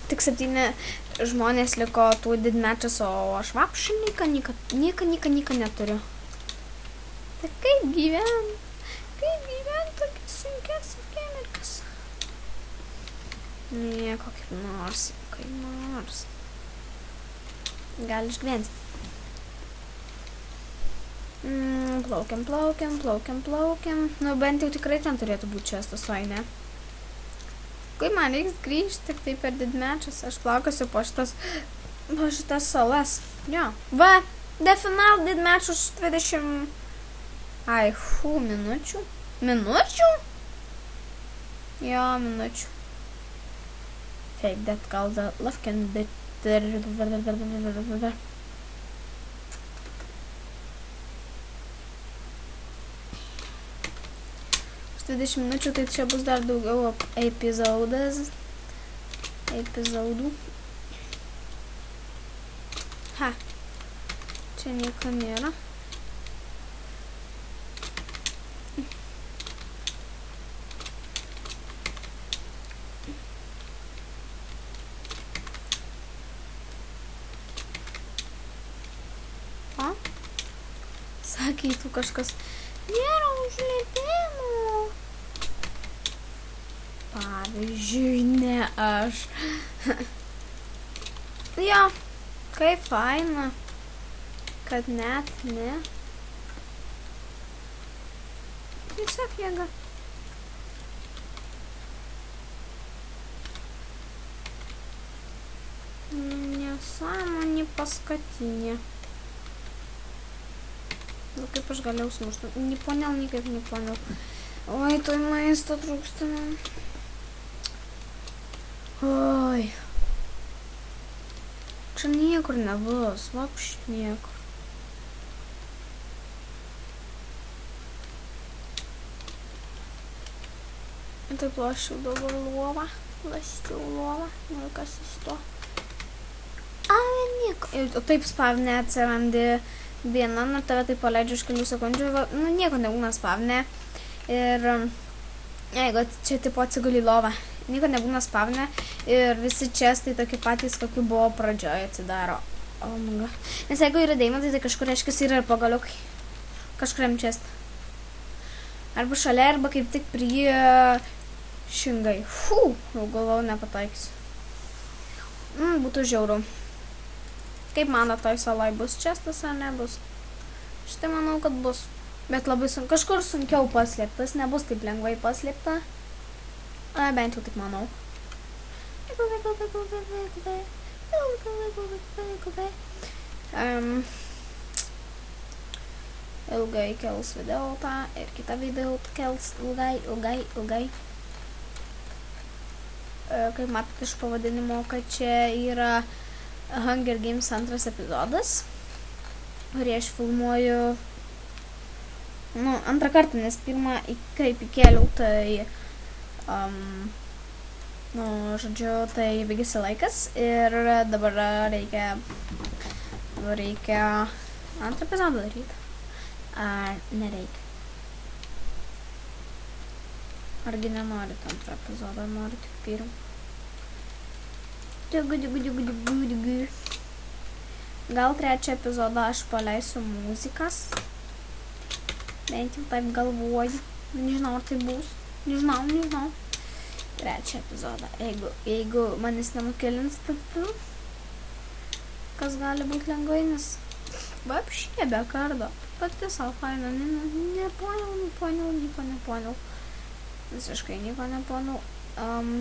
tik 7 žmonės liko tų didmečias, o aš vapšį niką neturiu. Tai kaip gyvent tokias sunkias akimirkas? Nieko, kaip nors. Gal išgyventi. Plaukiam. Nu, bent jau tikrai ten turėtų būti čestas, o ne? Kai man reiks grįžti tik tai per didmečias, aš plaukasiu po šitas salas. Jo. Va, definal didmečius 20... minučių. Minučių? Jo, minučių. Fake that called the love can be... 20 minučių, tai čia bus dar daugiau epizodų. Ha, čia nieko nėra. O? Sakytų kažkas, nėra užlėpimų. Pavyzdžiui, ne aš. Jo, kaip faina, kad net ne. Tiesiog jėga. Nesąmonė paskatinė. Nu, kaip aš galėjau smušti. Niekaip neponėl. Oi, toj maisto trūksta. Oi. Čia niekur nebus, vapš niekur. Taip lašiau dabar lovą. Nu, kas iš to? Nieko. O taip spavne atsirandi viena, nu tave taip paleidžiu iš kelių sekundžių, nu nieko nebūna spavne. Ir jeigu čia tipo atsiguli lovą, nieko nebūna spavne ir visi čestai tokie patys, kokie buvo pradžioje atsidaro. Oh my god. Nes jeigu yra deimantai, tai kažkur reiškia yra ir pagaliukai. Kažkuriam čestą. Arba šalia, arba kaip tik prie šingai. Jau galvau nepataikysiu. Būtų žiauru. Kaip mano toj salai bus čestas ar nebus? Štai manau, kad bus. Bet labai kažkur sunkiau paslėptas, nebus taip lengvai paslėpta. Bent jau taip manau. Ilgai kels video tą ir kitą video kels ilgai. Kaip matot iš pavadinimo, kad čia yra Hunger Games 2 epizodas, kurį aš filmuoju antrą kartą, nes pirmą kaip įkėliau, tai žodžiu, tai baigėsi laikas ir dabar reikia antrą epizodą daryti. Ar nereikia? Argi nenorit antrą epizodą, norit tik pirmą? Gal trečią epizodą aš paleisiu muzikas. Bent jau taip galvoju. Nežinau, ar tai bus. Nežinau. Trečią epizodą. Jeigu manis nenukėlins, tai kas gali būti lengvai, nes vapšė be kardo. Pati savo faina. Neponėl. Visiškai nieko neponėl.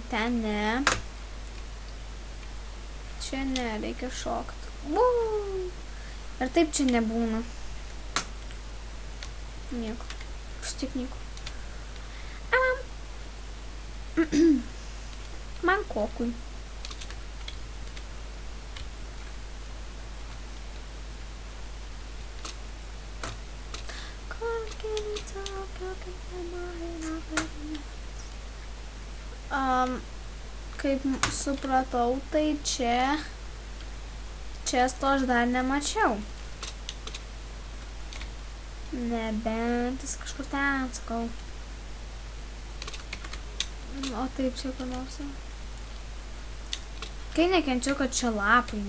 Ten ne. Čia ne, reikia šokti. Ir taip čia nebūna. Nieko. Štik nieko. Man kokui. Kaip supratau, tai čia često aš dar nemačiau. Nebent jis kažkur ten, sakau. O taip čia panausia. Kai nekenčiu, kad čia lapai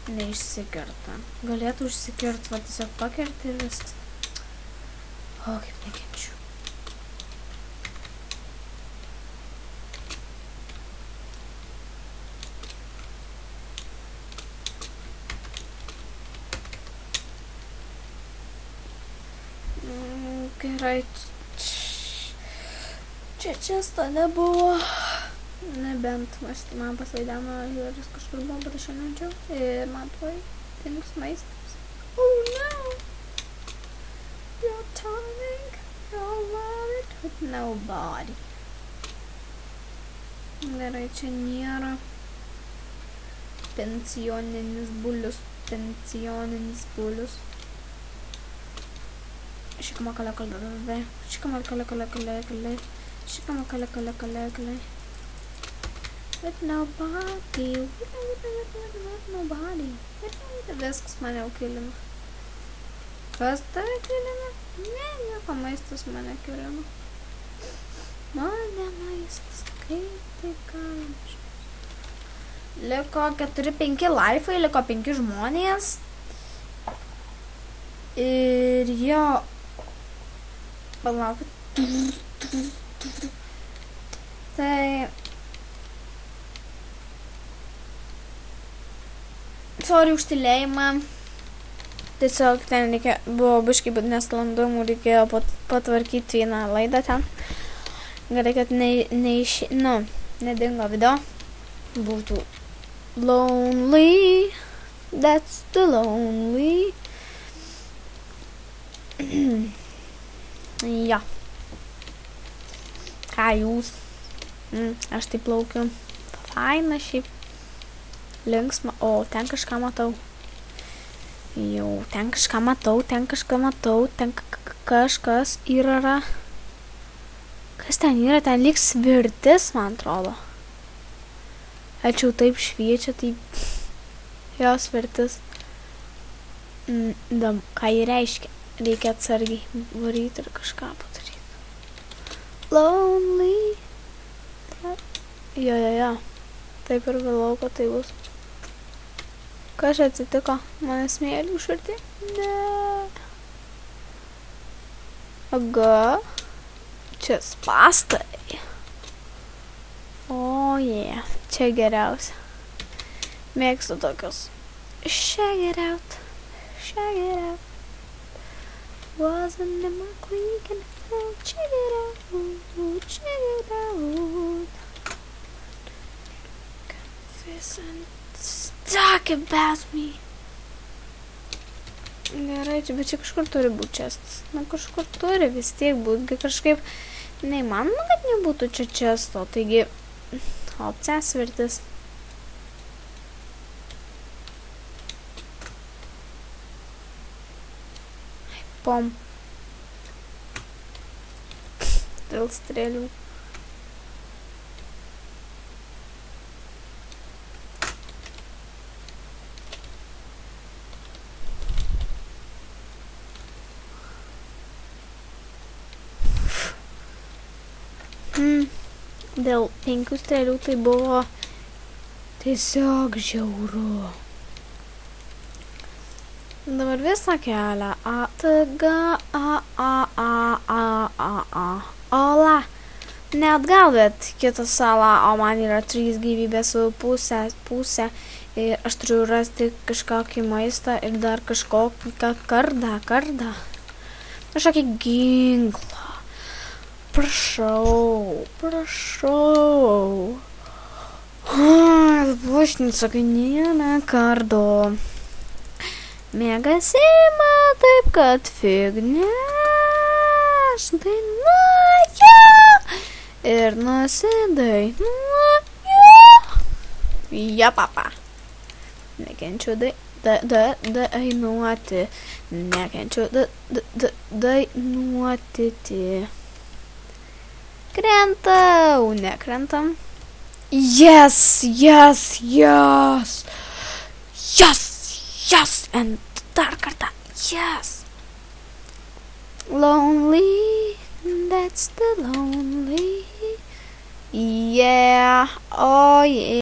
neišsikirta. Galėtų išsikirti, va tiesiog pakerti ir viskas. O, kaip nekenčiu. Gerai. Čia nebuvo. Nebent man pasaideno ir jis kažkur buvo, bet aš jau nežiau. Ir man tuoj dings maistas. Oh no! You're turning your wallet with nobody. Gerai, čia nėra pensioninis bulius. Šikama kale. With nobody. Viskas mane jau kilina. Kas tave kilina? Ne, nieko maistas mane kilina. Mane maistas. Kaip tai galima? Liko 4-5 laifai, liko 5 žmonės. Ir jo... Palaukit. Tai... Sorry už tylėjimą. Tiesiog ten buvo biškai nesklandumų, reikėjo patvarkyti vieną laidą ten. Gerai, kad nedingo video. Būtų lonely. That's the lonely. Ja. Ką jūs? Aš taip plaukiu. Faina šiaip. Linksma. O, ten kažką matau. Jau, ten kažką matau. Ten kažkas yra. Kas ten yra? Ten lyg svirtis, man atrodo. Ačiū taip šviečia, taip. Jo, svirtis. Ką jį reiškia? Reikia atsargiai varyti ir kažką padaryti. Lonely. Jo. Taip ir galvau, kad tai bus. Kas atsitiko? Mane smėlį užvirti? Ne. Aga. Čia spastai. O, yeah. Čia geriausia. Mėgstu tokius. Check it out. Wasn't in my clique and check it out. Confess and talk about me. Gerai, bet čia kažkur turi būti čestas. Kažkur turi vis tiek būti. Kažkaip neįmanoma, kad nebūtų čia često. Taigi, opcija svirtis. Pom. Dėl strėlių. Dėl 5 strėlių tai buvo tiesiog žiauru. Dabar visą kelią. A, T, G, A, Ola. Ne atgal, bet kitą salą, o man yra 3 gyvybės su pusę. Ir aš turiu rasti kažkokį maistą ir dar kažkokį kardą. Kažkokį ginklą. Prašau. Bušnica, kai nėra kardo. Mėgasima taip, kad fignes dainuoja ir nusidainuoja. Ja, papa. Nekenčiu dainuoti. Nekenčiu dainuoti. Krentau, nekrentam. Yes. And dar kartą. Yes. Lonely. That's the lonely. Yeah. Oh yeah.